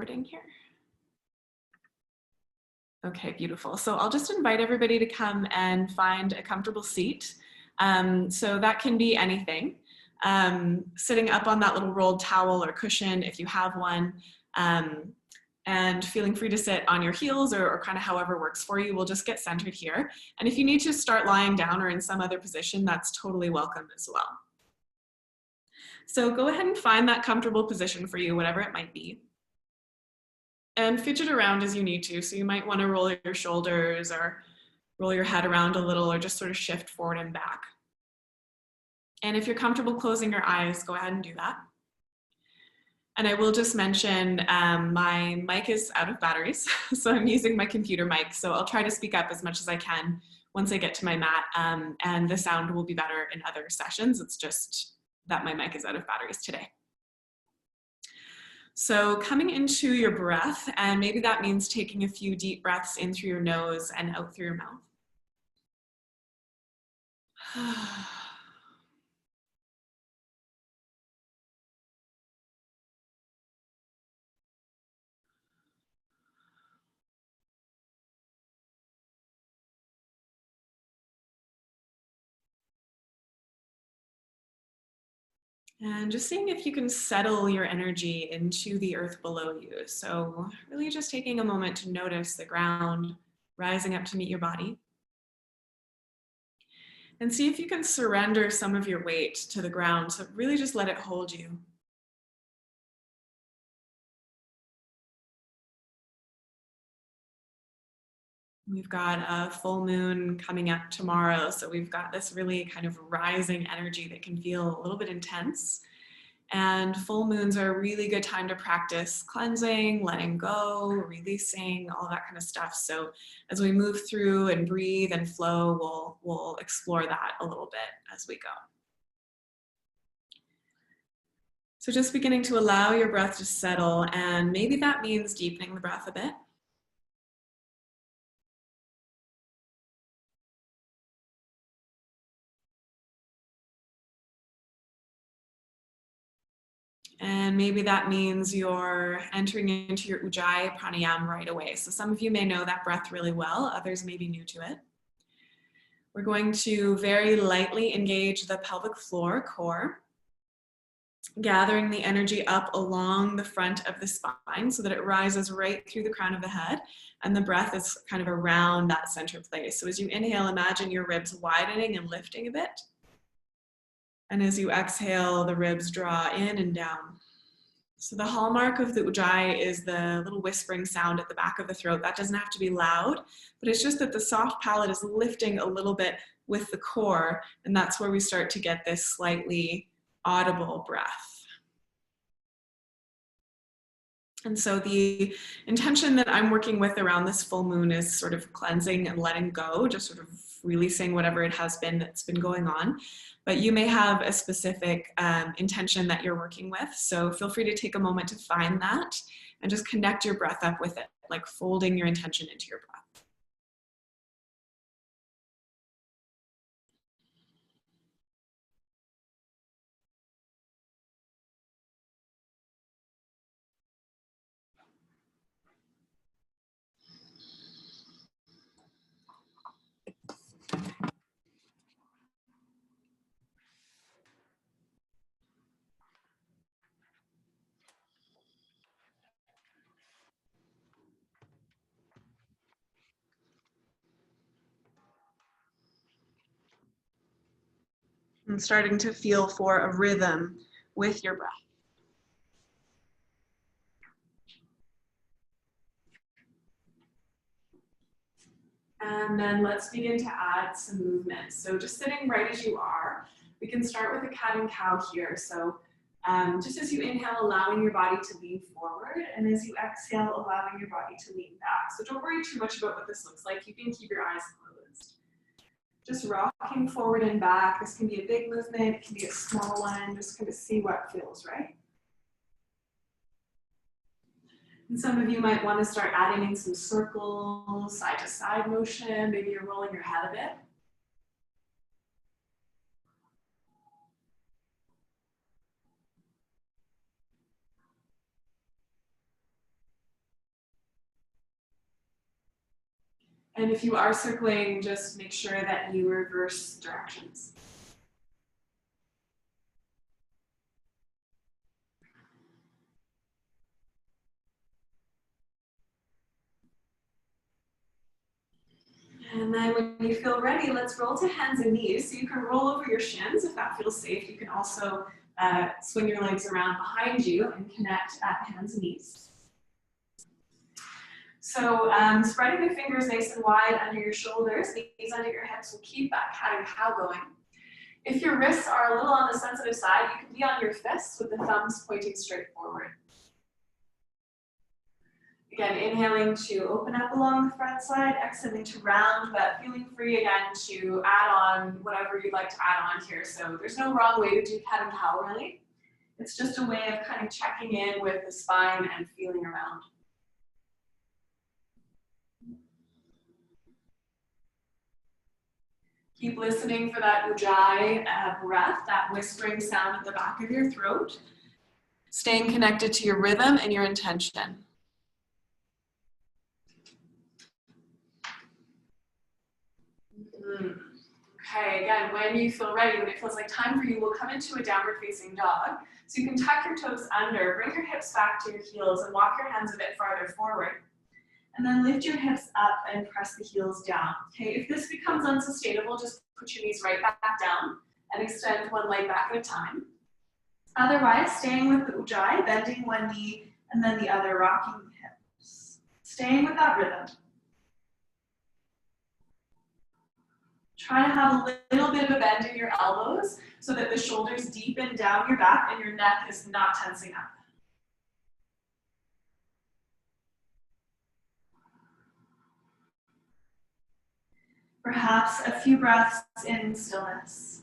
recording here? Okay, beautiful. So I'll just invite everybody to come and find a comfortable seat. So that can be anything. Sitting up on that little rolled towel or cushion if you have one, and feeling free to sit on your heels or kind of however works for you. We'll just get centered here. And if you need to start lying down or in some other position, that's totally welcome as well. So go ahead and find that comfortable position for you, whatever it might be. And fidget around as you need to. So you might want to roll your shoulders or roll your head around a little or just sort of shift forward and back. And if you're comfortable closing your eyes, go ahead and do that. And I will just mention my mic is out of batteries, so I'm using my computer mic. So I'll try to speak up as much as I can once I get to my mat, and the sound will be better in other sessions. It's just that my mic is out of batteries today. So coming into your breath, and maybe that means taking a few deep breaths in through your nose and out through your mouth. And just seeing if you can settle your energy into the earth below you. So really just taking a moment to notice the ground rising up to meet your body. And see if you can surrender some of your weight to the ground. So really just let it hold you. We've got a full moon coming up tomorrow. So we've got this really kind of rising energy that can feel a little bit intense. And full moons are a really good time to practice cleansing, letting go, releasing, all that kind of stuff. So as we move through and breathe and flow, we'll explore that a little bit as we go. So just beginning to allow your breath to settle, and maybe that means deepening the breath a bit. And maybe that means you're entering into your Ujjayi pranayama right away. So some of you may know that breath really well, others may be new to it. We're going to very lightly engage the pelvic floor core, gathering the energy up along the front of the spine so that it rises right through the crown of the head, and the breath is kind of around that center place. So as you inhale, imagine your ribs widening and lifting a bit. And as you exhale, the ribs draw in and down. So the hallmark of the Ujjayi is the little whispering sound at the back of the throat. That doesn't have to be loud, but it's just that the soft palate is lifting a little bit with the core, and that's where we start to get this slightly audible breath. And so the intention that I'm working with around this full moon is sort of cleansing and letting go, just sort of releasing whatever it has been that's been going on. But you may have a specific intention that you're working with. So feel free to take a moment to find that and just connect your breath up with it, like folding your intention into your breath. And starting to feel for a rhythm with your breath. And then let's begin to add some movement. So just sitting right as you are, we can start with a cat and cow here. So just as you inhale, allowing your body to lean forward, and as you exhale, allowing your body to lean back. So don't worry too much about what this looks like. You can keep your eyes closed. Just rocking forward and back. This can be a big movement, it can be a small one. Just kind of see what feels right. And some of you might want to start adding in some circles, side to side motion. Maybe you're rolling your head a bit. And if you are circling, just make sure that you reverse directions. And then when you feel ready, let's roll to hands and knees. So you can roll over your shins if that feels safe. You can also swing your legs around behind you and connect at hands and knees. So spreading the fingers nice and wide under your shoulders, knees under your hips will keep that cat and cow going. If your wrists are a little on the sensitive side, you can be on your fists with the thumbs pointing straight forward. Again, inhaling to open up along the front side, exhaling to round, but feeling free again to add on whatever you'd like to add on here. So there's no wrong way to do cat and cow really. It's just a way of kind of checking in with the spine and feeling around. Keep listening for that ujjayi breath, that whispering sound at the back of your throat. Staying connected to your rhythm and your intention. Okay, again, when you feel ready, when it feels like time for you, we'll come into a downward facing dog. So you can tuck your toes under, bring your hips back to your heels and walk your hands a bit farther forward. And then lift your hips up and press the heels down. Okay, if this becomes unsustainable, just put your knees right back down and extend one leg back at a time. Otherwise, staying with the ujjayi, bending one knee and then the other, rocking the hips. Staying with that rhythm. Try to have a little bit of a bend in your elbows so that the shoulders deepen down your back and your neck is not tensing up. Perhaps a few breaths in stillness.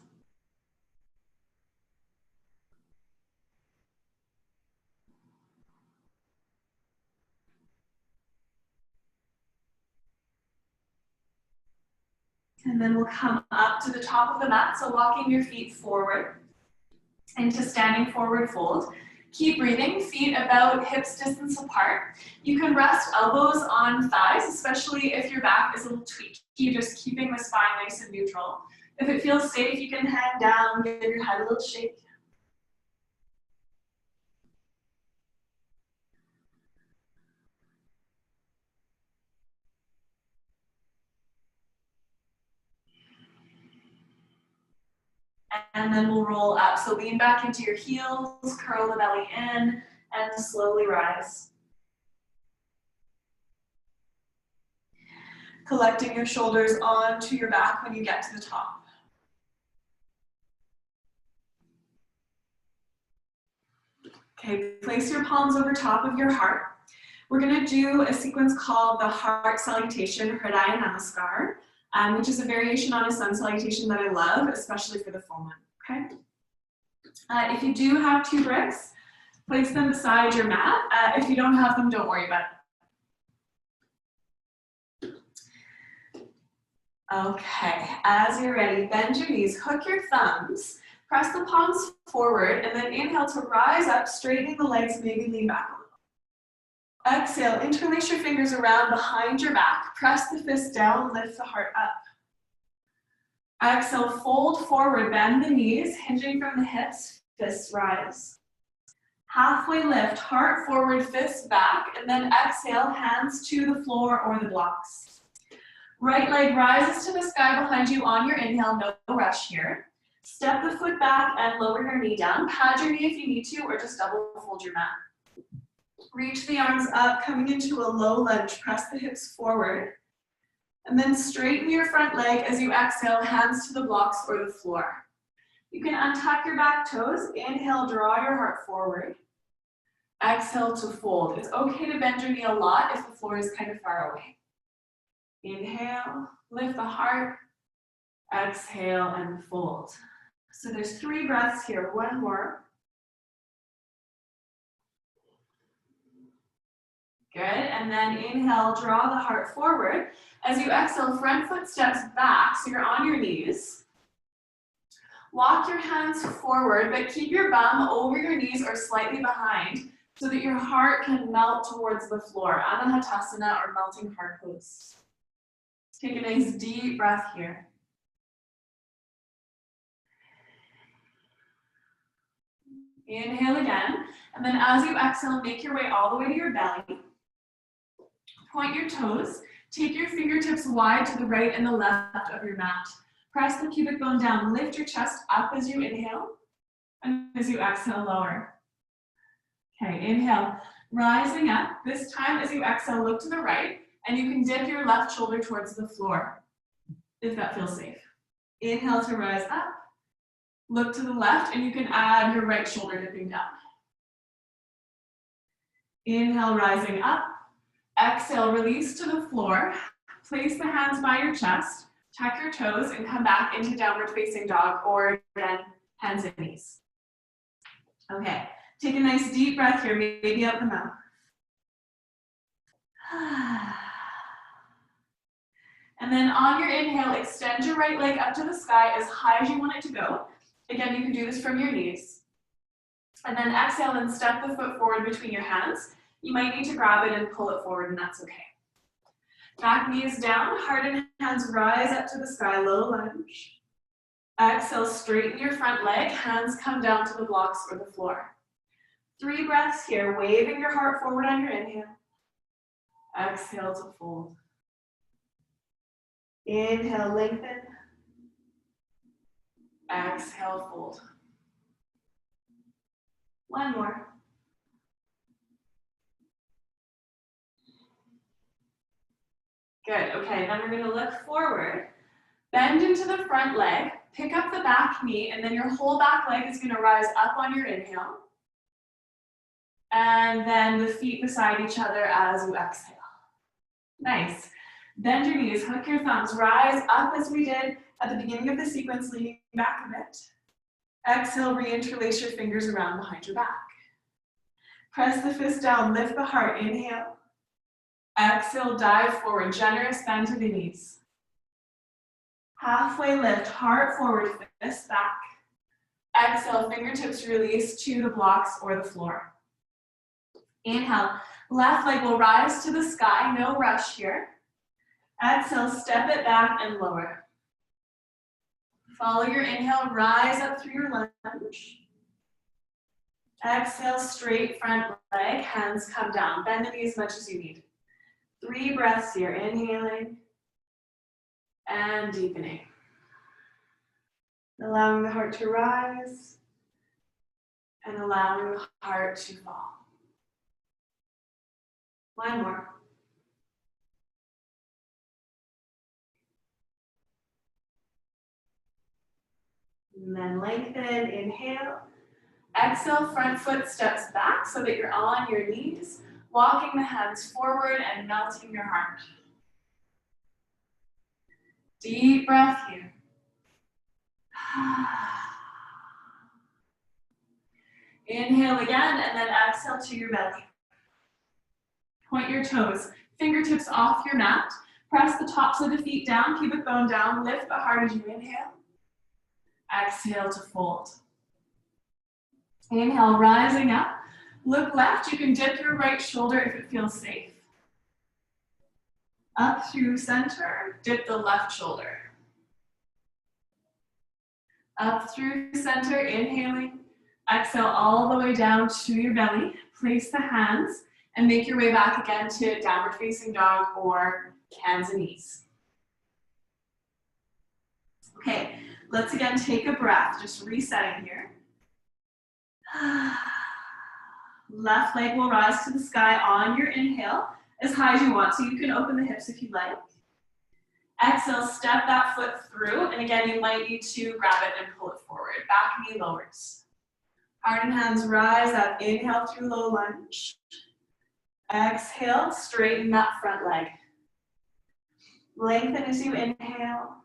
And then we'll come up to the top of the mat, so walking your feet forward into standing forward fold. Keep breathing, feet about hips distance apart. You can rest elbows on thighs, especially if your back is a little tweaky, just keeping the spine nice and neutral. If it feels safe, you can hang down, give your head a little shake. And then we'll roll up. So lean back into your heels, curl the belly in, and slowly rise. Collecting your shoulders onto your back when you get to the top. Okay, place your palms over top of your heart. We're going to do a sequence called the heart salutation, Hridaya Namaskar, which is a variation on a sun salutation that I love, especially for the full moon. Okay. If you do have 2 bricks, place them beside your mat. If you don't have them, don't worry about it. Okay, as you're ready, bend your knees, hook your thumbs, press the palms forward, and then inhale to rise up, straightening the legs, maybe lean back a little. Exhale, interlace your fingers around behind your back, press the fist down, lift the heart up. Exhale, fold forward, bend the knees, hinging from the hips, fists rise. Halfway lift, heart forward, fists back, and then exhale, hands to the floor or the blocks. Right leg rises to the sky behind you on your inhale, no rush here. Step the foot back and lower your knee down. Pad your knee if you need to, or just double fold your mat. Reach the arms up, coming into a low lunge, press the hips forward. And then straighten your front leg as you exhale, hands to the blocks or the floor. You can untuck your back toes, inhale, draw your heart forward. Exhale to fold. It's okay to bend your knee a lot if the floor is kind of far away. Inhale, lift the heart, exhale, and fold. So there's 3 breaths here, 1 more. Good, and then inhale, draw the heart forward. As you exhale, front foot steps back, so you're on your knees. Walk your hands forward, but keep your bum over your knees or slightly behind so that your heart can melt towards the floor, Anahatasana or melting heart pose. Take a nice deep breath here. Inhale again, and then as you exhale, make your way all the way to your belly. Point your toes. Take your fingertips wide to the right and the left of your mat. Press the pubic bone down. Lift your chest up as you inhale, and as you exhale, lower. Okay, inhale, rising up. This time as you exhale, look to the right, and you can dip your left shoulder towards the floor, if that feels safe. Inhale to rise up. Look to the left, and you can add your right shoulder dipping down. Inhale, rising up. Exhale, release to the floor. Place the hands by your chest. Tuck your toes and come back into downward facing dog, or again, hands and knees. Okay, take a nice deep breath here, maybe out the mouth. And then on your inhale, extend your right leg up to the sky as high as you want it to go. Again, you can do this from your knees. And then exhale and step the foot forward between your hands. You might need to grab it and pull it forward, and that's okay. Back knee is down, heart and hands rise up to the sky, low lunge. Exhale, straighten your front leg, hands come down to the blocks or the floor. 3 breaths here, waving your heart forward on your inhale. Exhale to fold. Inhale, lengthen. Exhale, fold. One more. Good, okay, then we're gonna look forward. Bend into the front leg, pick up the back knee, and then your whole back leg is gonna rise up on your inhale. And then the feet beside each other as you exhale. Nice. Bend your knees, hook your thumbs, rise up as we did at the beginning of the sequence, leaning back a bit. Exhale, reinterlace your fingers around behind your back. Press the fist down, lift the heart, inhale. Exhale, dive forward, generous bend to the knees. Halfway lift, heart forward, fist back. Exhale, fingertips release to the blocks or the floor. Inhale, left leg will rise to the sky, no rush here. Exhale, step it back and lower. Follow your inhale, rise up through your lunge. Exhale, straight front leg, hands come down. Bend the knee as much as you need. 3 breaths here, inhaling and deepening. Allowing the heart to rise and allowing the heart to fall. One more. And then lengthen, inhale. Exhale, front foot steps back so that you're on your knees, walking the hands forward and melting your heart. Deep breath here. Inhale again, and then exhale to your belly. Point your toes, fingertips off your mat. Press the tops of the feet down, pubic bone down, lift the heart as you inhale. Exhale to fold. Inhale, rising up. Look left, you can dip your right shoulder if it feels safe. Up through center, dip the left shoulder. Up through center, inhaling. Exhale all the way down to your belly. Place the hands and make your way back again to downward facing dog or hands and knees. Okay, let's again take a breath, just resetting here. Left leg will rise to the sky on your inhale as high as you want, so you can open the hips if you'd like. Exhale, step that foot through, and again, you might need to grab it and pull it forward. Back knee lowers. Heart and hands rise up. Inhale through low lunge. Exhale, straighten that front leg. Lengthen as you inhale.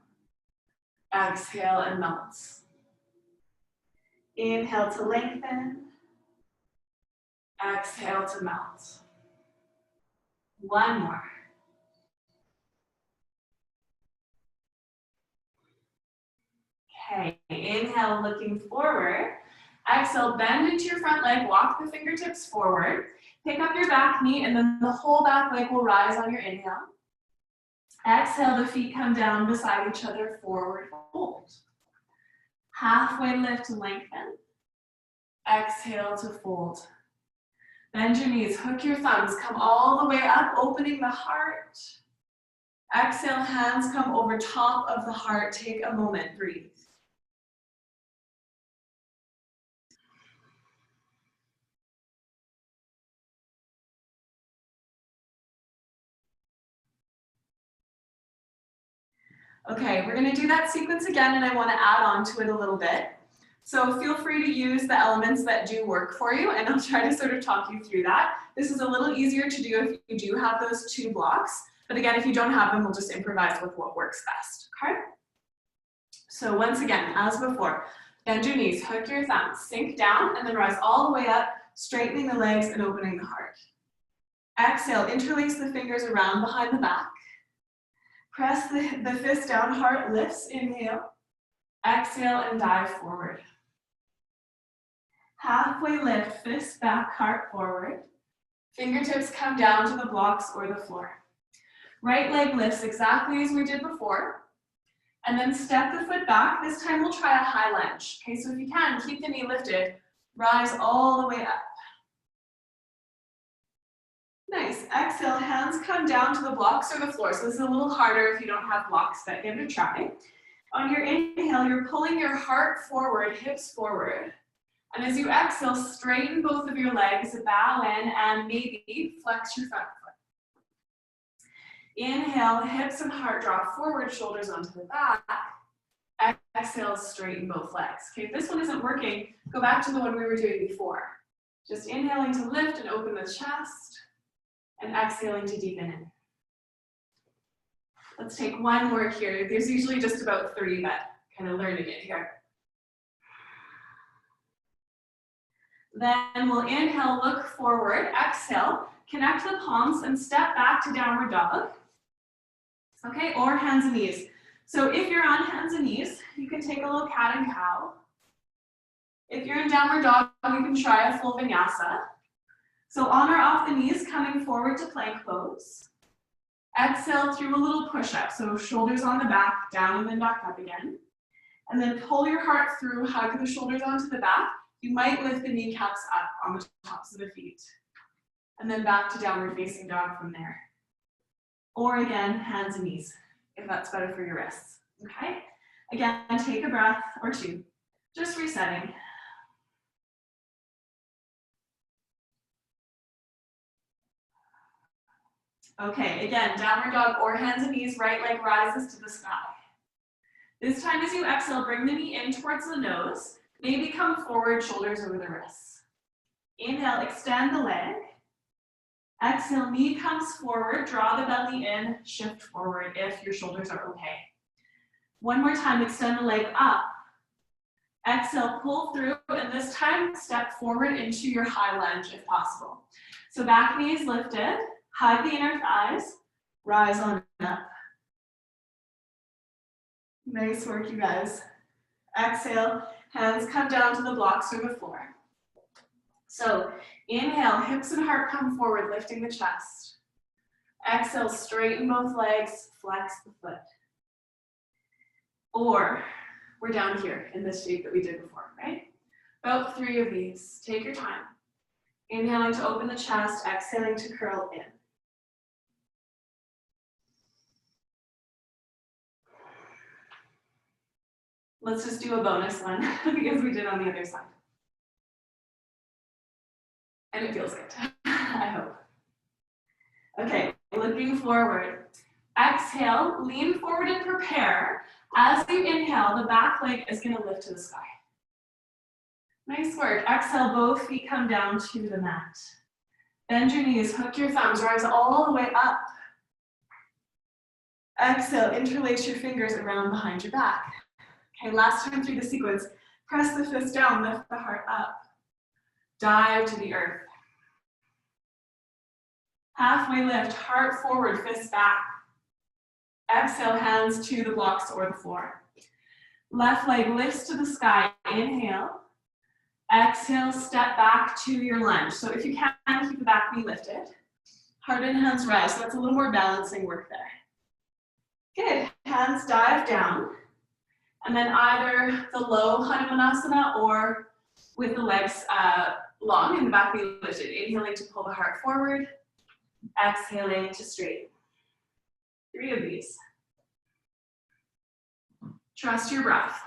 Exhale and melt. Inhale to lengthen. Exhale to melt. One more. Okay, inhale, looking forward. Exhale, bend into your front leg, walk the fingertips forward. Pick up your back knee, and then the whole back leg will rise on your inhale. Exhale, the feet come down beside each other, forward fold. Halfway lift to lengthen. Exhale to fold. Bend your knees, hook your thumbs, come all the way up, opening the heart. Exhale, hands come over top of the heart. Take a moment, breathe. Okay, we're gonna do that sequence again, and I wanna add on to it a little bit. So feel free to use the elements that do work for you, and I'll try to sort of talk you through that. This is a little easier to do if you do have those 2 blocks. But again, if you don't have them, we'll just improvise with what works best, okay? So once again, as before, bend your knees, hook your thumbs, sink down, and then rise all the way up, straightening the legs and opening the heart. Exhale, interlace the fingers around behind the back. Press the fist down, heart lifts, inhale. Exhale and dive forward. Halfway lift, fist back, heart forward. Fingertips come down to the blocks or the floor. Right leg lifts exactly as we did before. And then step the foot back. This time we'll try a high lunge. Okay, so if you can, keep the knee lifted. Rise all the way up. Nice. Exhale, hands come down to the blocks or the floor. So this is a little harder if you don't have blocks, but give it a try. On your inhale, you're pulling your heart forward, hips forward. And as you exhale, straighten both of your legs, bow in, and maybe flex your front foot. Inhale, hips and heart drop forward, shoulders onto the back. Exhale, straighten both legs. Okay, if this one isn't working, go back to the one we were doing before. Just inhaling to lift and open the chest, and exhaling to deepen in. Let's take one more here. There's usually just about 3, but kind of learning it here. Then we'll inhale, look forward, exhale, connect the palms and step back to downward dog. Okay, or hands and knees. So if you're on hands and knees, you can take a little cat and cow. If you're in downward dog, you can try a full vinyasa. So on or off the knees, coming forward to plank pose. Exhale through a little push-up. So shoulders on the back, down and then back up again. And then pull your heart through, hug the shoulders onto the back. You might lift the kneecaps up on the tops of the feet. And then back to downward facing dog from there. Or again, hands and knees, if that's better for your wrists. Okay? Again, take a breath or 2. Just resetting. Okay, again, downward dog or hands and knees, right leg rises to the sky. This time as you exhale, bring the knee in towards the nose. Maybe come forward, shoulders over the wrists. Inhale, extend the leg. Exhale, knee comes forward, draw the belly in, shift forward if your shoulders are okay. One more time, extend the leg up. Exhale, pull through, and this time step forward into your high lunge if possible. So back knee is lifted, hug the inner thighs, rise on up. Nice work, you guys. Exhale, hands come down to the blocks or the floor. So inhale, hips and heart come forward, lifting the chest. Exhale, straighten both legs, flex the foot. Or we're down here in this shape that we did before, right? About 3 of these. Take your time. Inhaling to open the chest, exhaling to curl in. Let's just do a bonus one because we did on the other side. And it feels good, I hope. Okay, looking forward. Exhale, lean forward and prepare. As you inhale, the back leg is going to lift to the sky. Nice work. Exhale, both feet come down to the mat. Bend your knees, hook your thumbs, rise all the way up. Exhale, interlace your fingers around behind your back. Okay, last time through the sequence, press the fist down, lift the heart up. Dive to the earth. Halfway lift, heart forward, fist back. Exhale, hands to the blocks or the floor. Left leg lifts to the sky, inhale. Exhale, step back to your lunge. So if you can, keep the back knee lifted. Heart and hands rise, so that's a little more balancing work there. Good, hands dive down. And then either the low Hanumanasana or with the legs long and the back knee lifted. Inhaling to pull the heart forward, exhaling to straighten. 3 of these. Trust your breath.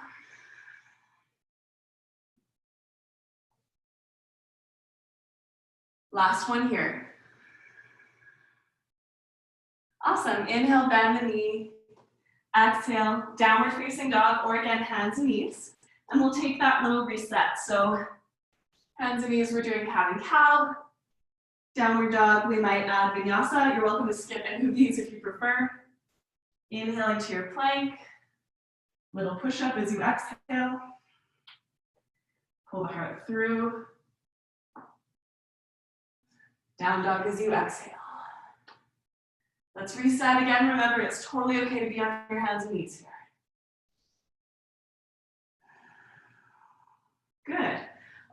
Last one here. Awesome. Inhale, bend the knee. Exhale, downward facing dog, or again, hands and knees. And we'll take that little reset. So hands and knees, we're doing cat and cow. Downward dog, we might add vinyasa. You're welcome to skip any of these if you prefer. Inhaling to your plank. Little push-up as you exhale. Pull the heart through. Down dog as you exhale. Let's reset again. Remember, it's totally okay to be on your hands and knees here. Good.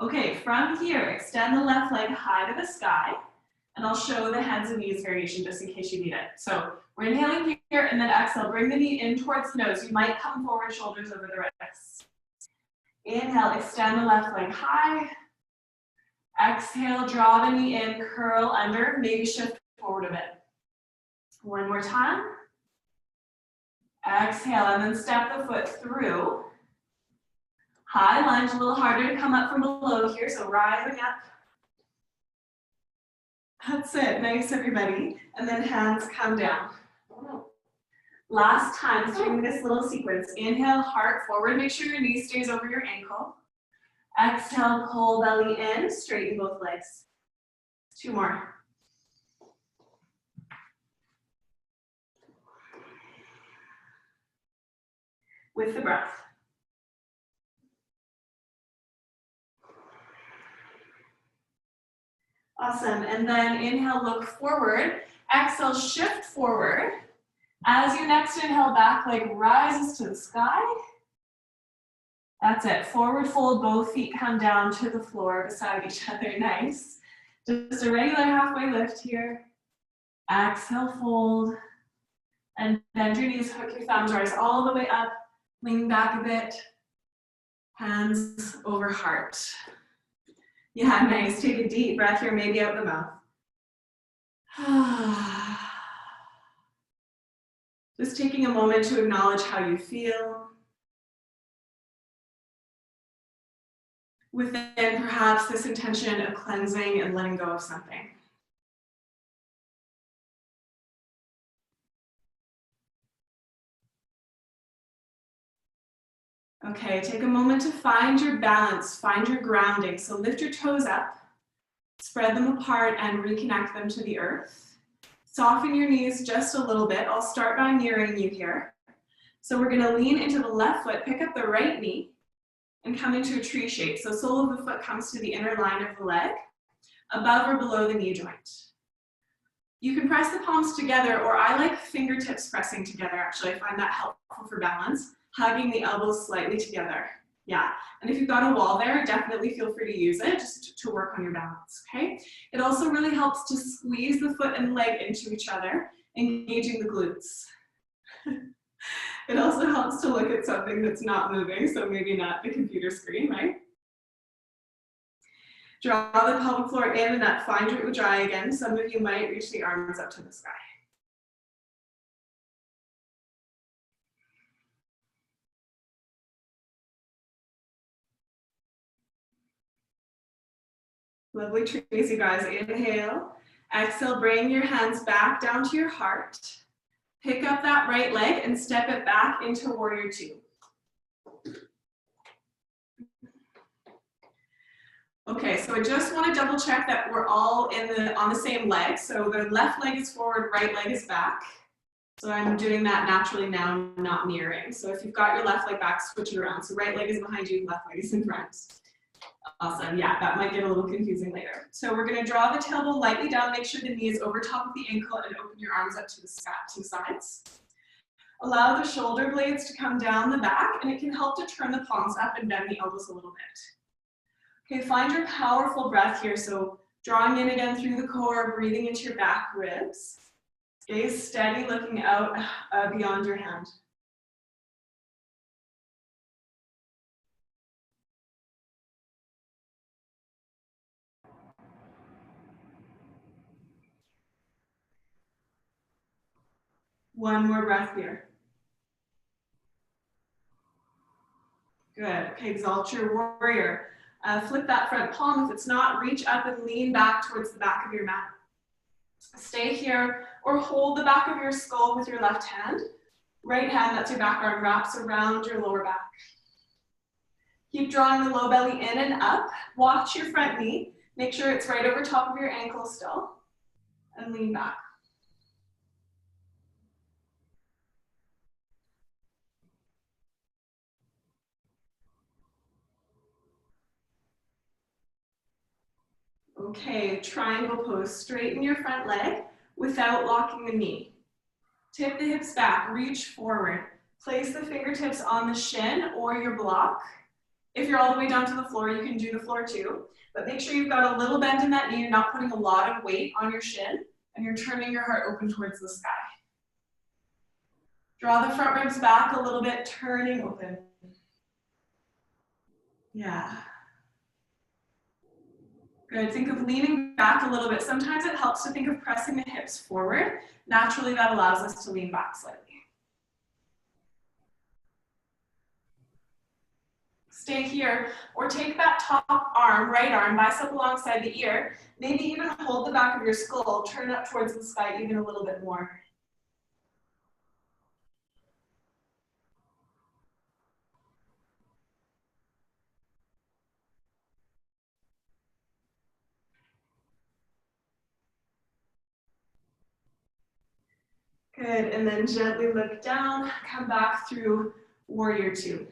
Okay, from here, extend the left leg high to the sky, and I'll show the hands and knees variation just in case you need it. So we're inhaling here, and then exhale. Bring the knee in towards the nose. You might come forward, shoulders over the wrists. Inhale, extend the left leg high. Exhale, draw the knee in, curl under, maybe shift forward a bit. One more time. Exhale, and then step the foot through. High lunge, a little harder to come up from below here, so rising up. That's it, nice everybody. And then hands come down. Last time during this little sequence, inhale, heart forward, make sure your knee stays over your ankle. Exhale, pull belly in, straighten both legs. 2 more. With the breath. Awesome, and then inhale, look forward. Exhale, shift forward. As your next inhale, back leg rises to the sky. That's it, forward fold, both feet come down to the floor beside each other, nice. Just a regular halfway lift here. Exhale, fold. And bend your knees, hook your thumbs, rise all the way up. Lean back a bit, hands over heart. Yeah, nice. Take a deep breath here, maybe out the mouth. Just taking a moment to acknowledge how you feel. Within perhaps this intention of cleansing and letting go of something. Okay, take a moment to find your balance, find your grounding. So lift your toes up, spread them apart, and reconnect them to the earth. Soften your knees just a little bit. I'll start by mirroring you here. So we're gonna lean into the left foot, pick up the right knee, and come into a tree shape. So sole of the foot comes to the inner line of the leg, above or below the knee joint. You can press the palms together, or I like fingertips pressing together, actually. I find that helpful for balance. Hugging the elbows slightly together. Yeah, and if you've got a wall there, definitely feel free to use it just to work on your balance, okay? It also really helps to squeeze the foot and leg into each other, engaging the glutes. It also helps to look at something that's not moving, so maybe not the computer screen, right? Draw the pelvic floor in and up, find your ujjayi again. Some of you might reach the arms up to the sky. Lovely trees, you guys. Inhale. Exhale, bring your hands back down to your heart. Pick up that right leg and step it back into warrior 2. Okay, so I just want to double check that we're all on the same leg. So the left leg is forward, right leg is back. So I'm doing that naturally now, not mirroring. So if you've got your left leg back, switch it around. So right leg is behind you, left leg is in front. Awesome, yeah, that might get a little confusing later. So we're gonna draw the tailbone lightly down, make sure the knee is over top of the ankle, and open your arms up to the sides. Allow the shoulder blades to come down the back, and it can help to turn the palms up and bend the elbows a little bit. Okay, find your powerful breath here. So drawing in again through the core, breathing into your back ribs. Gaze steady, looking out beyond your hand. One more breath here. Good. Okay, exalt your warrior. Flip that front palm. If it's not, reach up and lean back towards the back of your mat. Stay here or hold the back of your skull with your left hand. Right hand, that's your back arm, wraps around your lower back. Keep drawing the low belly in and up. Watch your front knee. Make sure it's right over top of your ankle still. And lean back. Okay, triangle pose. Straighten your front leg without locking the knee. Tip the hips back, reach forward. Place the fingertips on the shin or your block. If you're all the way down to the floor, you can do the floor too. But make sure you've got a little bend in that knee. You're not putting a lot of weight on your shin, and you're turning your heart open towards the sky. Draw the front ribs back a little bit, turning open. Yeah. Good. Think of leaning back a little bit. Sometimes it helps to think of pressing the hips forward. Naturally, that allows us to lean back slightly. Stay here, or take that top arm, right arm, bicep alongside the ear. Maybe even hold the back of your skull, turn up towards the sky even a little bit more. Good, and then gently look down, come back through warrior two.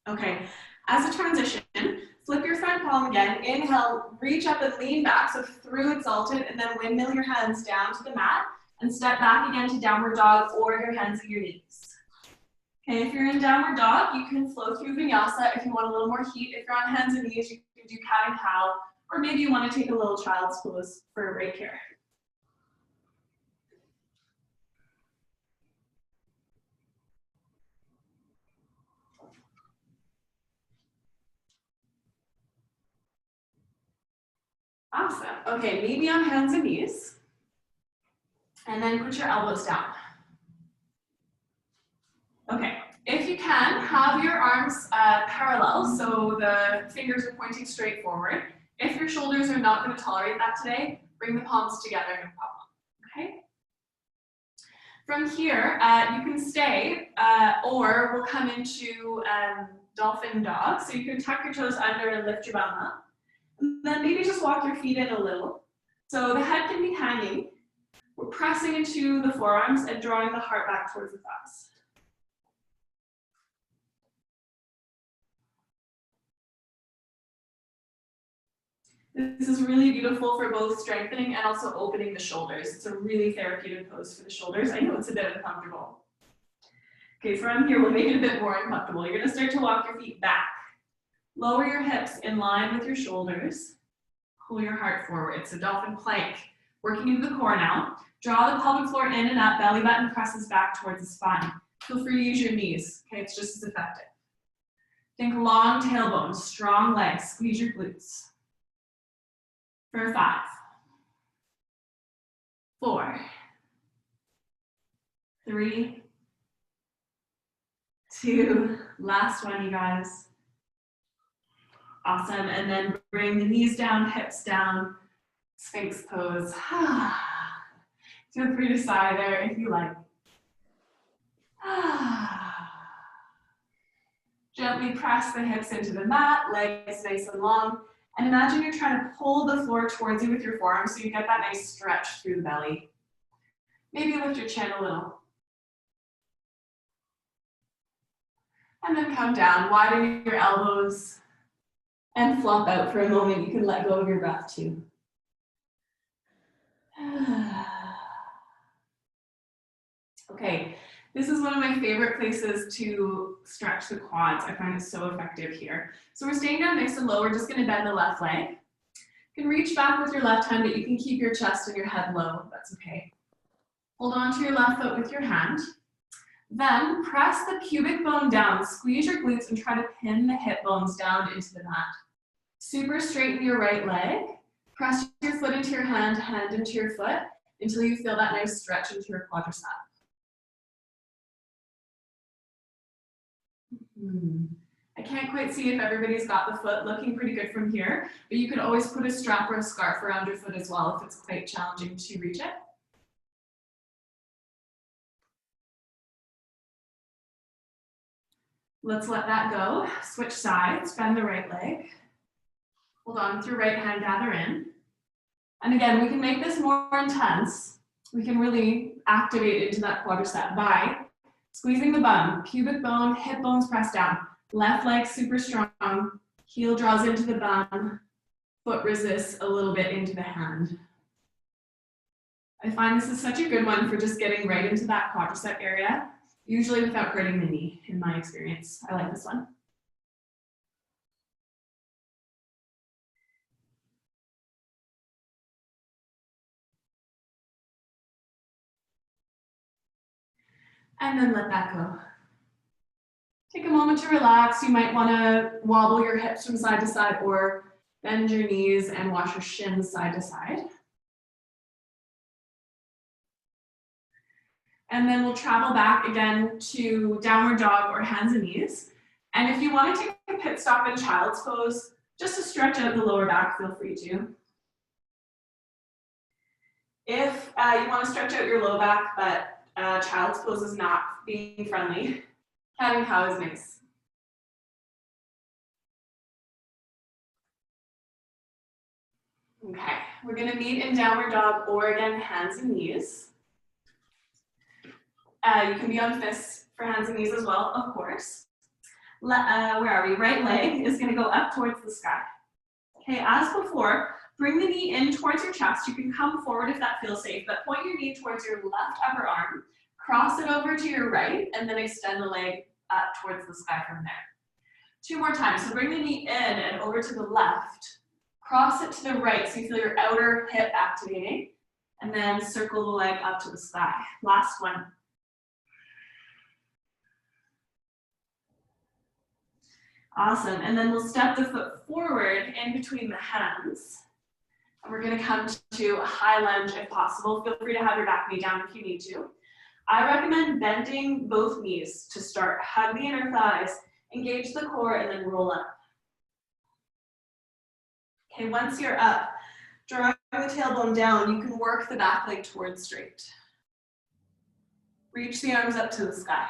Okay, as a transition, flip your front palm again, inhale, reach up and lean back, so through exalted, and then windmill your hands down to the mat, and step back again to downward dog or your hands at your knees. Okay, if you're in downward dog, you can flow through vinyasa if you want a little more heat. If you're on hands and knees, you can do cat and cow, or maybe you want to take a little child's pose for right here. Awesome. Okay, maybe on hands and knees. And then put your elbows down. Okay, if you can, have your arms parallel, so the fingers are pointing straight forward. If your shoulders are not going to tolerate that today, bring the palms together, no problem. Okay? From here, you can stay, or we'll come into dolphin dog. So you can tuck your toes under and lift your bum up. And then maybe just walk your feet in a little. So the head can be hanging. We're pressing into the forearms and drawing the heart back towards the thighs. This is really beautiful for both strengthening and also opening the shoulders. It's a really therapeutic pose for the shoulders. I know it's a bit uncomfortable. Okay, from here, we'll make it a bit more uncomfortable. You're gonna start to walk your feet back. Lower your hips in line with your shoulders. Pull your heart forward. So dolphin plank. Working into the core now. Draw the pelvic floor in and up. Belly button presses back towards the spine. Feel free to use your knees. Okay, it's just as effective. Think long tailbone, strong legs. Squeeze your glutes. For 5, 4, 3, 2, last one, you guys. Awesome, and then bring the knees down, hips down, Sphinx pose. Feel free to sigh there if you like. Gently press the hips into the mat, legs nice and long. And imagine you're trying to pull the floor towards you with your forearms so you get that nice stretch through the belly. Maybe lift your chin a little. And then come down, widen your elbows and flop out for a moment. You can let go of your breath too. Okay, this is one of my favorite places to stretch the quads. I find it so effective here. So we're staying down nice and low. We're just gonna bend the left leg. You can reach back with your left hand, but you can keep your chest and your head low. That's okay. Hold on to your left foot with your hand. Then press the pubic bone down, squeeze your glutes and try to pin the hip bones down into the mat. Super straighten your right leg. Press your foot into your hand, hand into your foot until you feel that nice stretch into your quadricep. I can't quite see if everybody's got the foot looking pretty good from here, but you could always put a strap or a scarf around your foot as well if it's quite challenging to reach it. Let's let that go. Switch sides, bend the right leg. Hold on with your right hand, gather in. And again, we can make this more intense. We can really activate into that quadricep by squeezing the bum, pubic bone, hip bones pressed down. Left leg super strong, heel draws into the bum, foot resists a little bit into the hand. I find this is such a good one for just getting right into that quadricep area, usually without hurting the knee, in my experience. I like this one. And then let that go. Take a moment to relax. You might want to wobble your hips from side to side or bend your knees and wash your shins side to side. And then we'll travel back again to downward dog or hands and knees. And if you want to take a pit stop in child's pose, just to stretch out the lower back, feel free to. If you want to stretch out your low back, but child's pose is not being friendly, cat and cow is nice. Okay, we're going to meet in downward dog or again hands and knees. You can be on fists for hands and knees as well, of course. Where are we? Right leg is going to go up towards the sky. Okay, as before, bring the knee in towards your chest. You can come forward if that feels safe, but point your knee towards your left upper arm, cross it over to your right, and then extend the leg up towards the sky from there. 2 more times. So bring the knee in and over to the left, cross it to the right so you feel your outer hip activating, and then circle the leg up to the sky. Last one. Awesome, and then we'll step the foot forward in between the hands. And we're gonna come to a high lunge if possible. Feel free to have your back knee down if you need to. I recommend bending both knees to start. Hug the inner thighs, engage the core, and then roll up. Okay, once you're up, drawing the tailbone down, you can work the back leg towards straight. Reach the arms up to the sky.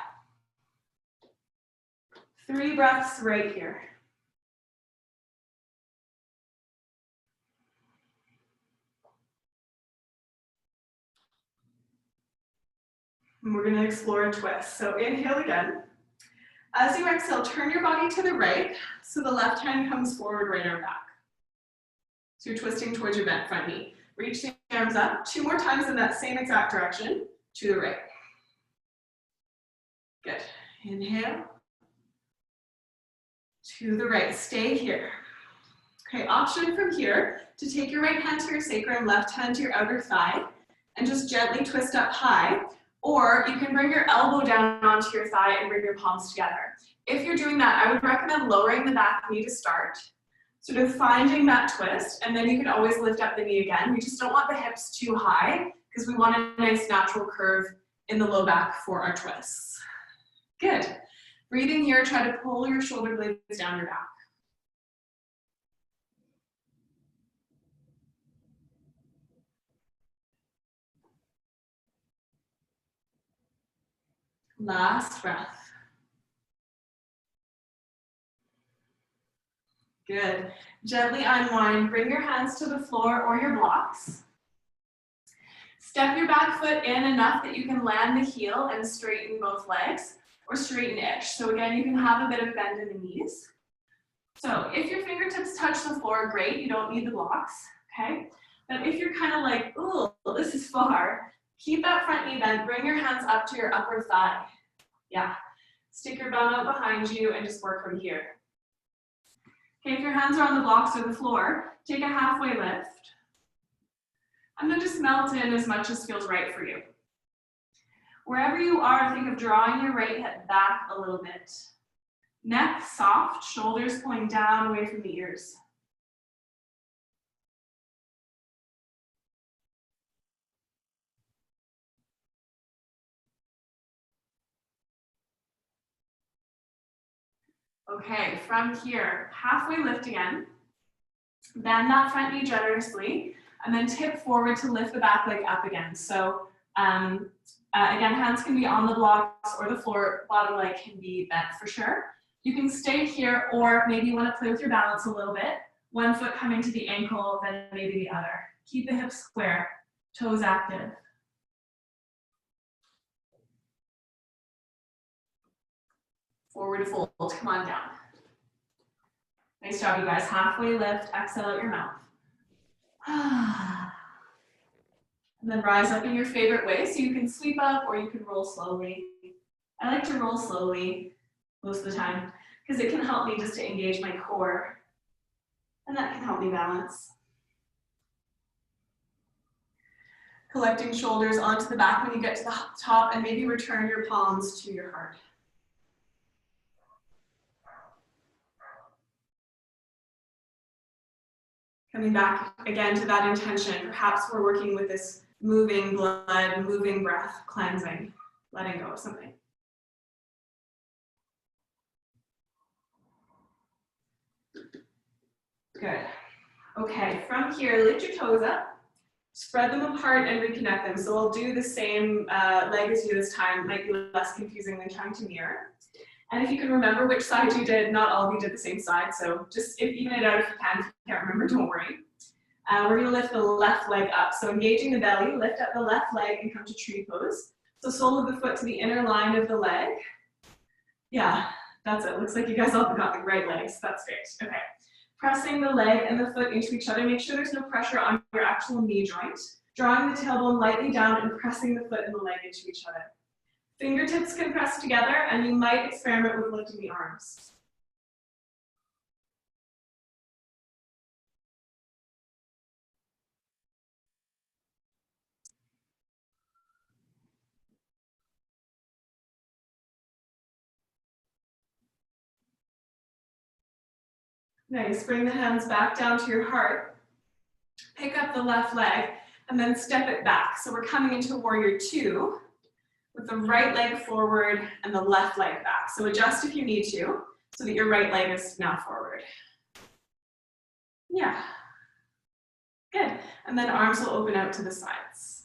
3 breaths right here. And we're going to explore a twist. So inhale again. As you exhale, turn your body to the right, so the left hand comes forward, right arm back. So you're twisting towards your bent front knee. Reach the arms up. 2 more times in that same exact direction, to the right. Good. Inhale. To the right, stay here. Okay, option from here to take your right hand to your sacrum, left hand to your outer thigh, and just gently twist up high, or you can bring your elbow down onto your thigh and bring your palms together. If you're doing that, I would recommend lowering the back knee to start, sort of finding that twist, and then you can always lift up the knee again. We just don't want the hips too high because we want a nice natural curve in the low back for our twists. Good. Breathing here, try to pull your shoulder blades down your back. Last breath. Good. Gently unwind, bring your hands to the floor or your blocks. Step your back foot in enough that you can land the heel and straighten both legs, or straighten-ish. So again, you can have a bit of bend in the knees. So if your fingertips touch the floor, great, you don't need the blocks, okay? But if you're kind of like, oh, this is far, keep that front knee bent, bring your hands up to your upper thigh. Yeah, stick your bum out behind you and just work from here. Okay, if your hands are on the blocks or the floor, take a halfway lift. And then just melt in as much as feels right for you. Wherever you are, think of drawing your right hip back a little bit. Neck soft, shoulders pulling down away from the ears. Okay, from here, halfway lift again. Bend that front knee generously, and then tip forward to lift the back leg up again. So again, hands can be on the blocks or the floor, bottom leg can be bent for sure. You can stay here, or maybe you want to play with your balance a little bit. One foot coming to the ankle, then maybe the other. Keep the hips square, toes active. Forward fold, come on down. Nice job, you guys. Halfway lift, exhale out your mouth. And then rise up in your favorite way. So you can sweep up or you can roll slowly. I like to roll slowly most of the time because it can help me just to engage my core. And that can help me balance. Collecting shoulders onto the back when you get to the top, and maybe return your palms to your heart. Coming back again to that intention. Perhaps we're working with this moving blood, moving breath, cleansing, letting go of something. Good. Okay, from here, lift your toes up, spread them apart and reconnect them. So I'll do the same leg as you this time. It might be less confusing than trying to mirror. And if you can remember which side you did, not all of you did the same side, so just even it out if you can. If you can't remember, don't worry. We're going to lift the left leg up. So engaging the belly, lift up the left leg and come to tree pose. So sole of the foot to the inner line of the leg. Yeah, that's it. Looks like you guys all got the right legs. That's great. Okay. Pressing the leg and the foot into each other. Make sure there's no pressure on your actual knee joint. Drawing the tailbone lightly down and pressing the foot and the leg into each other. Fingertips can press together, and you might experiment with lifting the arms. Nice, bring the hands back down to your heart. Pick up the left leg, and then step it back. So we're coming into warrior two, with the right leg forward and the left leg back. So adjust if you need to, so that your right leg is now forward. Yeah, good. And then arms will open out to the sides.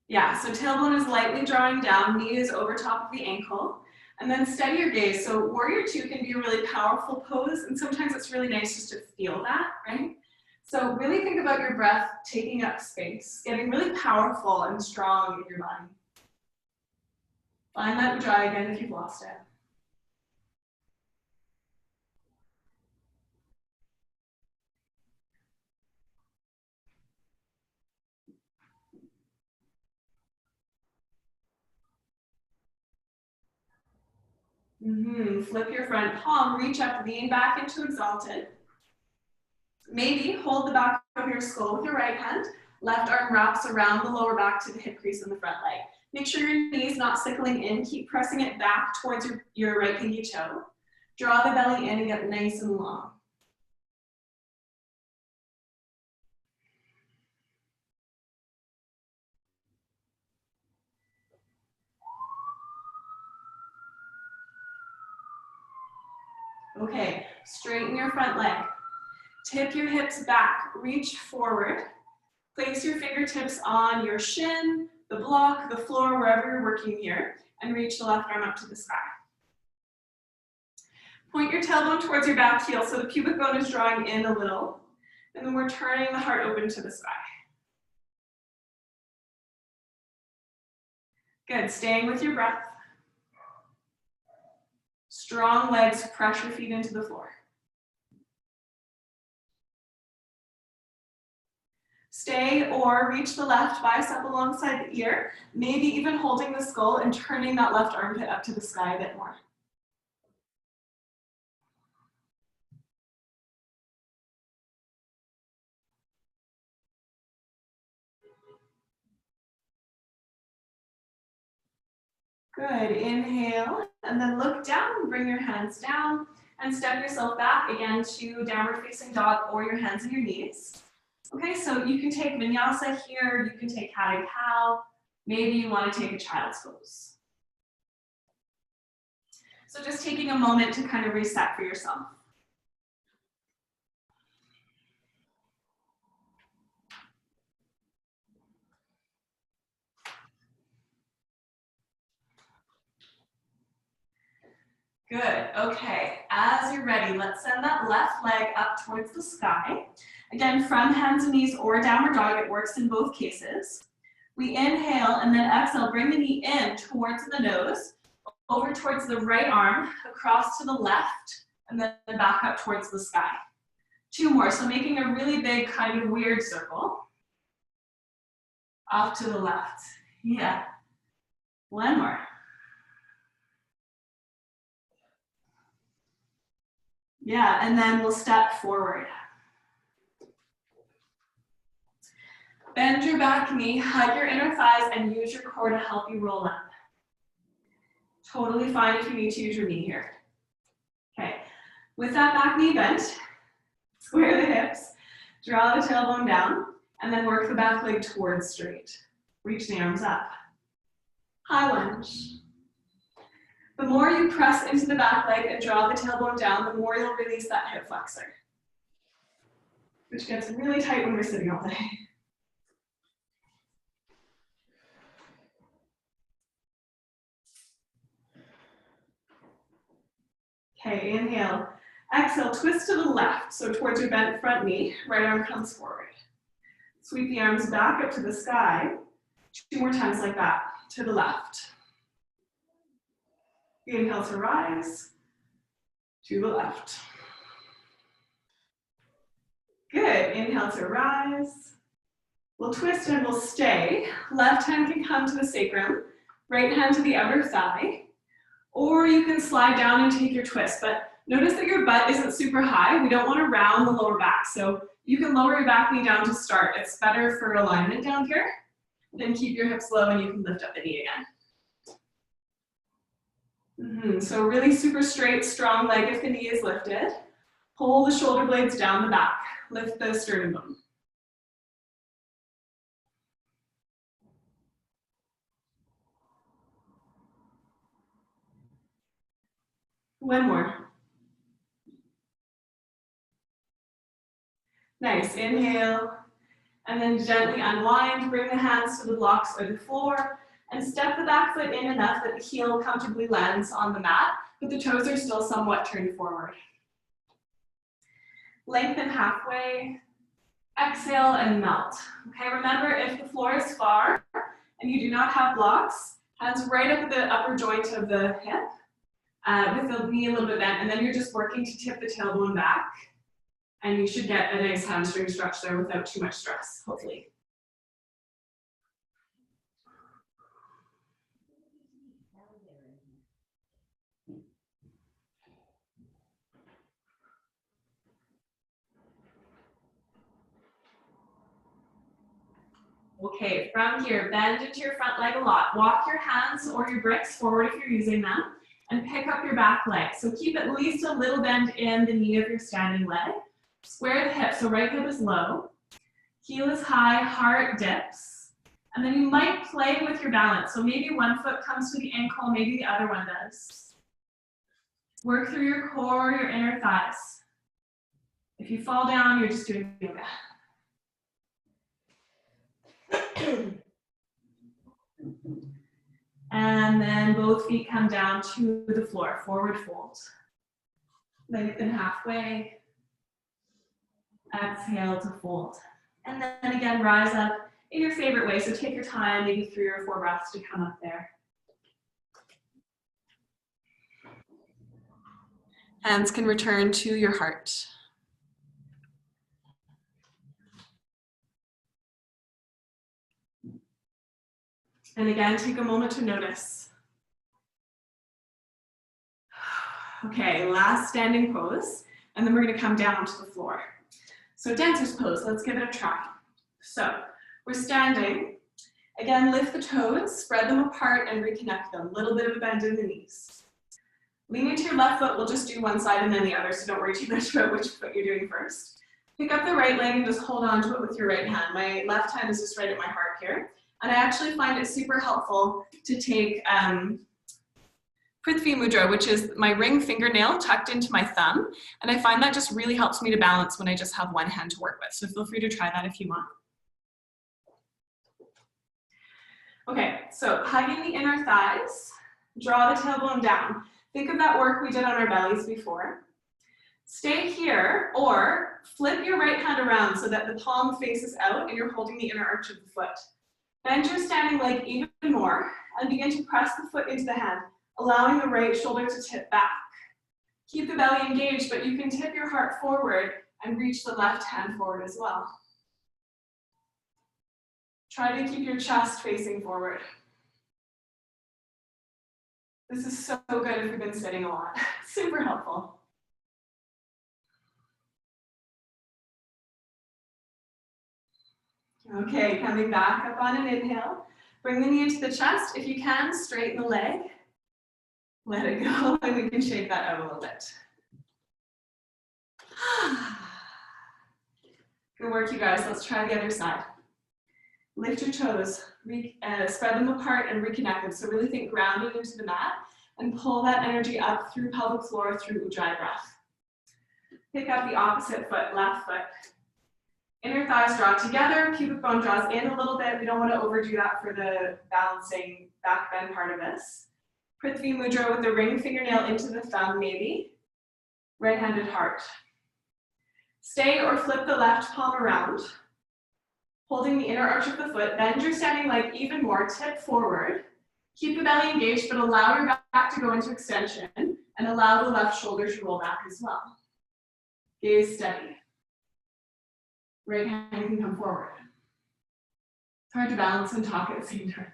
Yeah, so tailbone is lightly drawing down, knee is over top of the ankle, and then steady your gaze. So warrior two can be a really powerful pose, and sometimes it's really nice just to feel that, right? So really think about your breath taking up space, getting really powerful and strong in your body. Find that ujjayi again if you've lost it. Flip your front palm, reach up, lean back into exalted. Maybe hold the back of your skull with your right hand. Left arm wraps around the lower back to the hip crease in the front leg. Make sure your knee is not sickling in. Keep pressing it back towards your right pinky toe. Draw the belly in and get nice and long. Okay, straighten your front leg. Tip your hips back, reach forward. Place your fingertips on your shin, the block, the floor, wherever you're working here, and reach the left arm up to the sky. Point your tailbone towards your back heel so the pubic bone is drawing in a little, and then we're turning the heart open to the sky. Good, staying with your breath. Strong legs, pressure feet into the floor. Stay or reach the left bicep alongside the ear, maybe even holding the skull and turning that left armpit up to the sky a bit more. Good, inhale, and then look down, bring your hands down, and step yourself back again to downward facing dog or your hands and your knees. Okay, so you can take vinyasa here, you can take cat and cow, maybe you want to take a child's pose. So just taking a moment to kind of reset for yourself. Good, okay, as you're ready, let's send that left leg up towards the sky. Again, from hands and knees or downward dog, it works in both cases. We inhale and then exhale, bring the knee in towards the nose, over towards the right arm, across to the left, and then back up towards the sky. 2 more, so making a really big kind of weird circle. Off to the left, yeah. 1 more. Yeah, and then we'll step forward. Bend your back knee, hug your inner thighs, and use your core to help you roll up. Totally fine if you need to use your knee here. Okay, with that back knee bent, square the hips, draw the tailbone down, and then work the back leg towards straight. Reach the arms up. High lunge. The more you press into the back leg and draw the tailbone down, the more you'll release that hip flexor, which gets really tight when we're sitting all day. Okay, inhale. Exhale, twist to the left, so towards your bent front knee, right arm comes forward. Sweep the arms back up to the sky. 2 more times like that, to the left. Inhale to rise, to the left. Good, inhale to rise. We'll twist and we'll stay. Left hand can come to the sacrum, right hand to the outer thigh, or you can slide down and take your twist, but notice that your butt isn't super high. We don't want to round the lower back, so you can lower your back knee down to start. It's better for alignment down here. Then keep your hips low and you can lift up the knee again. So really super straight, strong leg if the knee is lifted. Pull the shoulder blades down the back. Lift the sternum bone. One more. Nice, inhale. And then gently unwind, bring the hands to the blocks or the floor, and step the back foot in enough that the heel comfortably lands on the mat, but the toes are still somewhat turned forward. Lengthen halfway, exhale and melt. Okay, remember if the floor is far and you do not have blocks, hands right up at the upper joint of the hip, with the knee a little bit bent, and then you're just working to tip the tailbone back, and you should get a nice hamstring stretch there without too much stress, hopefully. Okay, from here, bend into your front leg a lot. Walk your hands or your bricks forward if you're using them, and pick up your back leg. So keep at least a little bend in the knee of your standing leg. Square the hip, so right hip is low. Heel is high, heart dips. And then you might play with your balance. So maybe one foot comes to the ankle, maybe the other one does. Work through your core, your inner thighs. If you fall down, you're just doing yoga. And then both feet come down to the floor, forward fold. Lengthen halfway. Exhale to fold. And then again, rise up in your favorite way. So take your time, maybe 3 or 4 breaths to come up there. Hands can return to your heart. And again, take a moment to notice. Okay, last standing pose, and then we're going to come down to the floor. So dancer's pose, let's give it a try. So we're standing. Again, lift the toes, spread them apart, and reconnect them. A little bit of a bend in the knees. Leaning to your left foot, we'll just do one side and then the other, so don't worry too much about which foot you're doing first. Pick up the right leg and just hold on to it with your right hand. My left hand is just right at my heart here. And I actually find it super helpful to take Prithvi Mudra, which is my ring fingernail tucked into my thumb. And I find that just really helps me to balance when I just have one hand to work with. So feel free to try that if you want. Okay, so hugging the inner thighs, draw the tailbone down. Think of that work we did on our bellies before. Stay here or flip your right hand around so that the palm faces out and you're holding the inner arch of the foot. Bend your standing leg even more and begin to press the foot into the hand, allowing the right shoulder to tip back. Keep the belly engaged, but you can tip your heart forward and reach the left hand forward as well. Try to keep your chest facing forward. This is so good if you've been sitting a lot. Super helpful. Okay, coming back up on an inhale. Bring the knee into the chest. If you can, straighten the leg. Let it go, and we can shake that out a little bit. Good work, you guys. Let's try the other side. Lift your toes, spread them apart and reconnect them. So really think grounding into the mat and pull that energy up through pelvic floor through Ujjayi breath. Pick up the opposite foot, left foot. Inner thighs draw together, pubic bone draws in a little bit. We don't want to overdo that for the balancing back bend part of this. Prithvi Mudra with the ring fingernail into the thumb maybe. Right-handed heart. Stay or flip the left palm around. Holding the inner arch of the foot, bend your standing leg even more, tip forward. Keep the belly engaged, but allow your back to go into extension and allow the left shoulder to roll back as well. Gaze steady. Right hand can come forward. It's hard to balance and talk at the same time.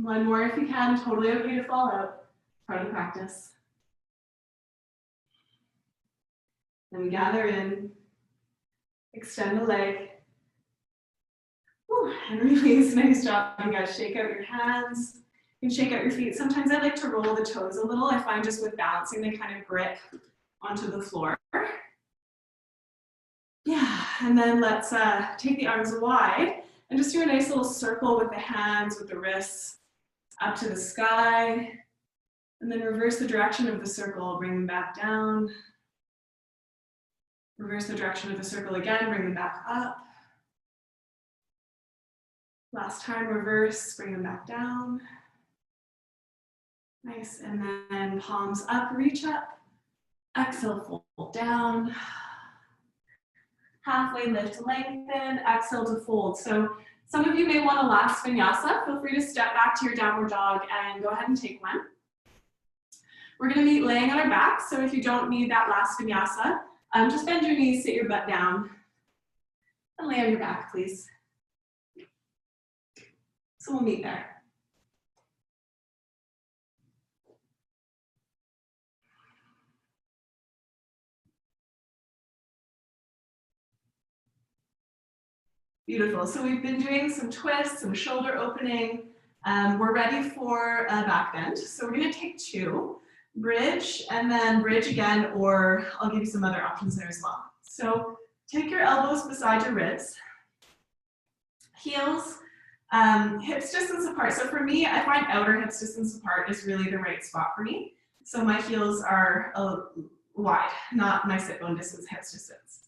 One more if you can, totally okay to fall out. Part of the practice. Then we gather in, extend the leg. Whew, and release. Nice job, you guys. Shake out your hands. You can shake out your feet. Sometimes I like to roll the toes a little. I find just with balancing, they kind of grip onto the floor. Yeah, and then let's take the arms wide and just do a nice little circle with the hands, with the wrists up to the sky. And then reverse the direction of the circle, bring them back down. Reverse the direction of the circle again, bring them back up. Last time, reverse, bring them back down. Nice, and then palms up, reach up. Exhale, fold down. Halfway lift to lengthen, exhale to fold. So some of you may want a last vinyasa. Feel free to step back to your downward dog and go ahead and take one. We're gonna be laying on our back, so if you don't need that last vinyasa, just bend your knees, sit your butt down, and lay on your back, please. So we'll meet there. Beautiful, so we've been doing some twists, some shoulder opening. We're ready for a back bend. So we're gonna take two, bridge and then bridge again, or I'll give you some other options there as well. So take your elbows beside your ribs, heels, hips distance apart. So for me, I find outer hips distance apart is really the right spot for me. So my heels are wide, not my sit bone distance, hips distance.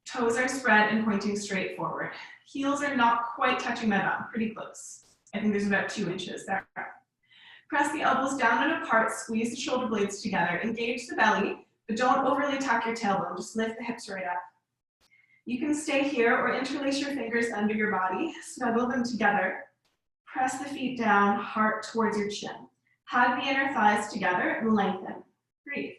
Toes are spread and pointing straight forward. Heels are not quite touching my bum, pretty close. I think there's about 2 inches there. Press the elbows down and apart, squeeze the shoulder blades together, engage the belly, but don't overly tuck your tailbone, just lift the hips right up. You can stay here or interlace your fingers under your body, snuggle them together, press the feet down, heart towards your chin. Hug the inner thighs together and lengthen. Breathe.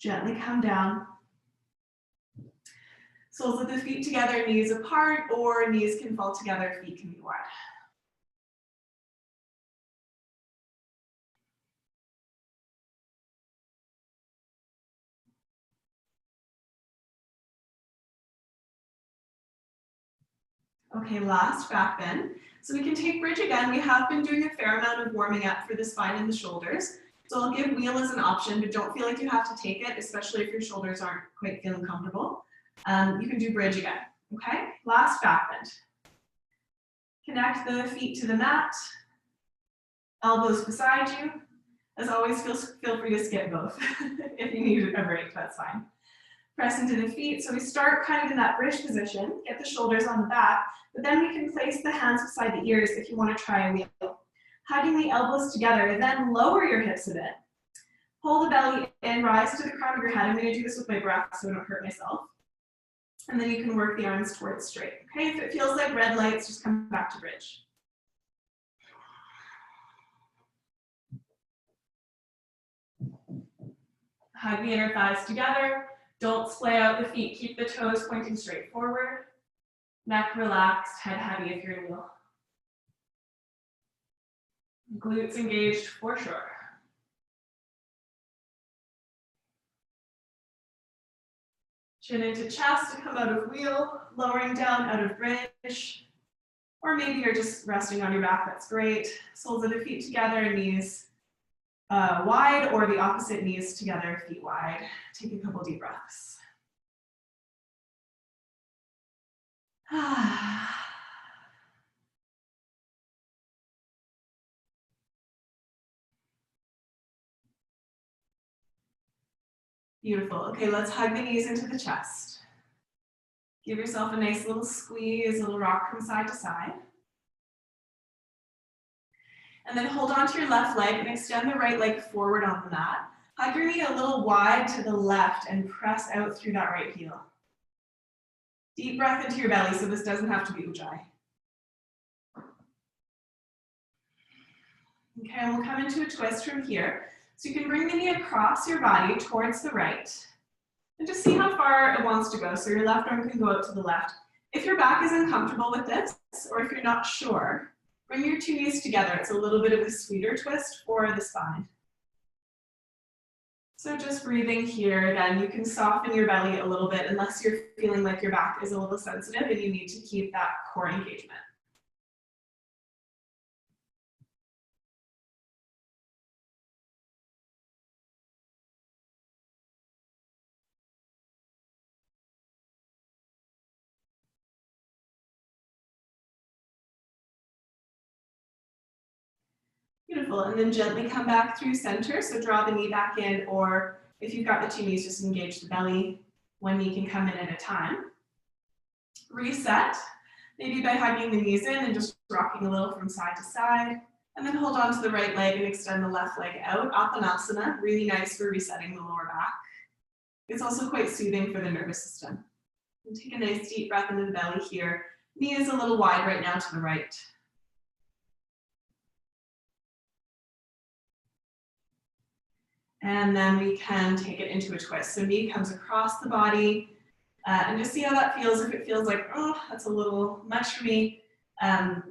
Gently come down. Soles of the feet together, knees apart, or knees can fall together, feet can be wide. Okay, last back bend. So we can take bridge again. We have been doing a fair amount of warming up for the spine and the shoulders. So I'll give wheel as an option, but don't feel like you have to take it, especially if your shoulders aren't quite feeling comfortable. You can do bridge again, okay? Last back bend. Connect the feet to the mat, elbows beside you. As always, feel free to skip both. If you need a break, that's fine. Press into the feet. So we start kind of in that bridge position, get the shoulders on the back, but then we can place the hands beside the ears if you want to try a wheel. Hugging the elbows together, then lower your hips a bit. Pull the belly in, rise to the crown of your head. I'm going to do this with my breath so I don't hurt myself. And then you can work the arms towards straight. Okay, if it feels like red lights, just come back to bridge. Hug the inner thighs together. Don't splay out the feet. Keep the toes pointing straight forward. Neck relaxed, head heavy if you're in wheel. Glutes engaged for sure. Chin into chest to come out of wheel, lowering down out of bridge. Or maybe you're just resting on your back, that's great. Soles of the feet together, knees wide, or the opposite, knees together, feet wide. Take a couple deep breaths. Beautiful. Okay, let's hug the knees into the chest. Give yourself a nice little squeeze, a little rock from side to side. And then hold on to your left leg and extend the right leg forward on the mat. Hug your knee a little wide to the left and press out through that right heel. Deep breath into your belly, so this doesn't have to be ujjayi. Okay, and we'll come into a twist from here. So you can bring the knee across your body towards the right. And just see how far it wants to go. So your left arm can go out to the left. If your back is uncomfortable with this, or if you're not sure, bring your two knees together. It's a little bit of a sweeter twist for the spine. So just breathing here, then you can soften your belly a little bit unless you're feeling like your back is a little sensitive and you need to keep that core engagement. Beautiful, and then gently come back through center. So draw the knee back in, or if you've got the two knees, just engage the belly. One knee can come in at a time. Reset, maybe by hugging the knees in and just rocking a little from side to side. And then hold on to the right leg and extend the left leg out. Uttanasana, really nice for resetting the lower back. It's also quite soothing for the nervous system. And take a nice deep breath into the belly here. Knee is a little wide right now to the right. And then we can take it into a twist. So knee comes across the body, and just see how that feels. If it feels like, oh, that's a little much for me,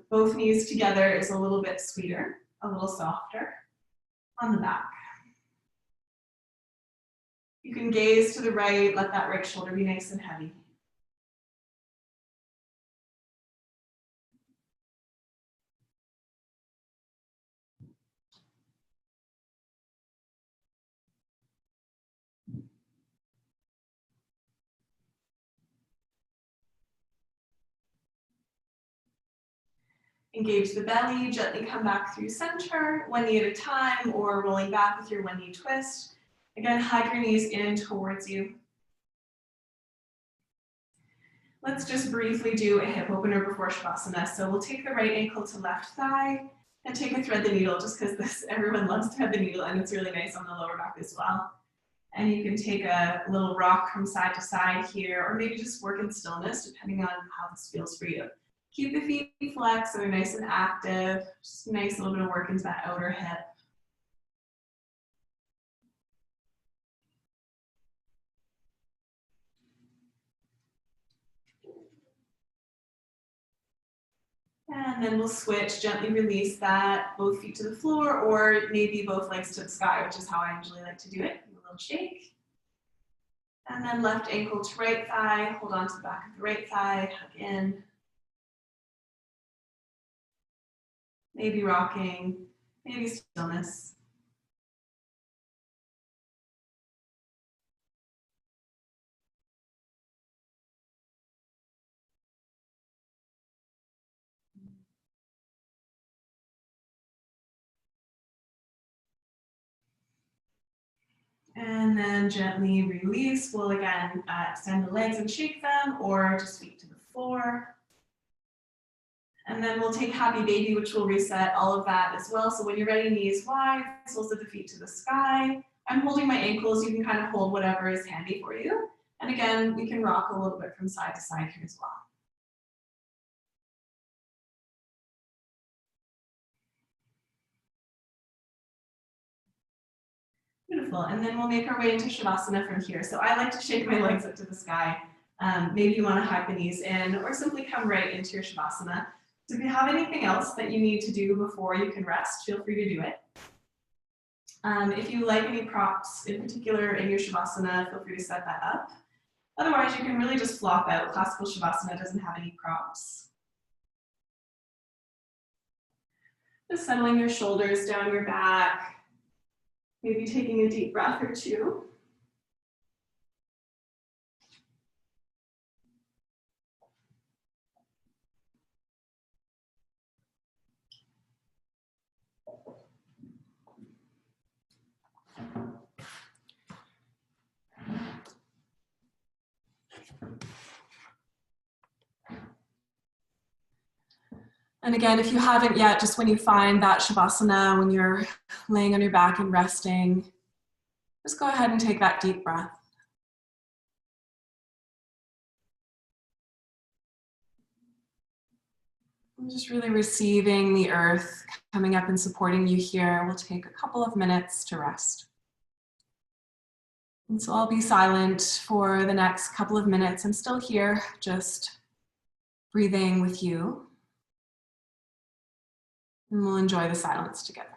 both knees together is a little bit sweeter, a little softer on the back. You can gaze to the right, let that right shoulder be nice and heavy. Engage the belly, gently come back through center, one knee at a time, or rolling back with your one knee twist. Again, hug your knees in towards you. Let's just briefly do a hip opener before Shavasana. So we'll take the right ankle to left thigh and take a thread the needle, just because everyone loves to have the needle and it's really nice on the lower back as well. And you can take a little rock from side to side here, or maybe just work in stillness, depending on how this feels for you. Keep the feet flexed so they're nice and active. Just a nice little bit of work into that outer hip. And then we'll switch, gently release that, both feet to the floor, or maybe both legs to the sky, which is how I usually like to do it. A little shake. And then left ankle to right thigh, hold on to the back of the right thigh, hug in. Maybe rocking, maybe stillness. And then gently release. We'll again extend the legs and shake them, or just feet to the floor. And then we'll take happy baby, which will reset all of that as well. So when you're ready, knees wide, soles of the feet to the sky. I'm holding my ankles. You can kind of hold whatever is handy for you. And again, we can rock a little bit from side to side here as well. Beautiful, and then we'll make our way into Shavasana from here. So I like to shake my legs up to the sky. Maybe you want to hug the knees in, or simply come right into your Shavasana. So if you have anything else that you need to do before you can rest, feel free to do it. If you like any props in particular in your Shavasana, feel free to set that up. Otherwise, you can really just flop out. Classical Shavasana doesn't have any props. Just settling your shoulders down your back. Maybe taking a deep breath or two. And again, if you haven't yet, just when you find that Shavasana, when you're laying on your back and resting, just go ahead and take that deep breath. I'm just really receiving the earth coming up and supporting you here. We'll take a couple of minutes to rest. And so I'll be silent for the next couple of minutes. I'm still here, just breathing with you. And we'll enjoy the silence together.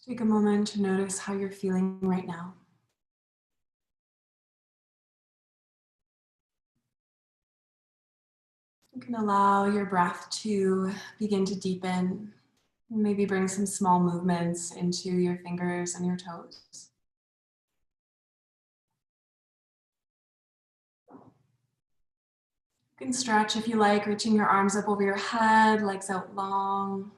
Take a moment to notice how you're feeling right now. You can allow your breath to begin to deepen. Maybe bring some small movements into your fingers and your toes. You can stretch if you like, reaching your arms up over your head, legs out long.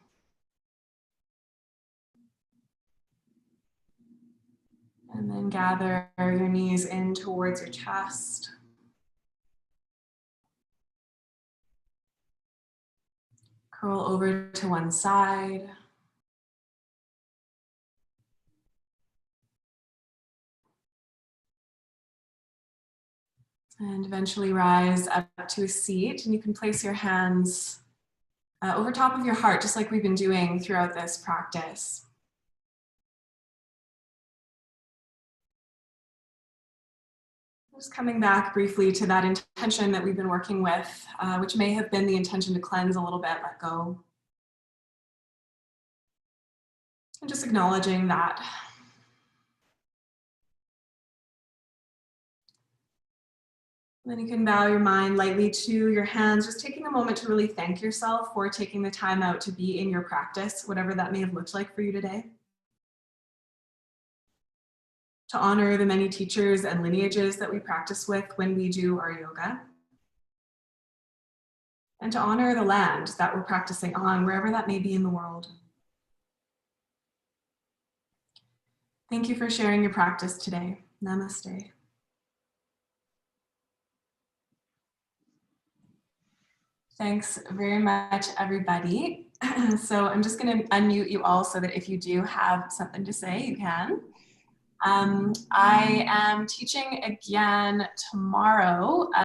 And then gather your knees in towards your chest. Curl over to one side. And eventually rise up to a seat. And you can place your hands over top of your heart, just like we've been doing throughout this practice. Just coming back briefly to that intention that we've been working with, which may have been the intention to cleanse a little bit, let go. And just acknowledging that. Then you can bow your mind lightly to your hands, just taking a moment to really thank yourself for taking the time out to be in your practice, whatever that may have looked like for you today. To honor the many teachers and lineages that we practice with when we do our yoga. And to honor the land that we're practicing on, wherever that may be in the world. Thank you for sharing your practice today. Namaste. Thanks very much, everybody. So I'm just going to unmute you all so that if you do have something to say, you can. I am teaching again tomorrow.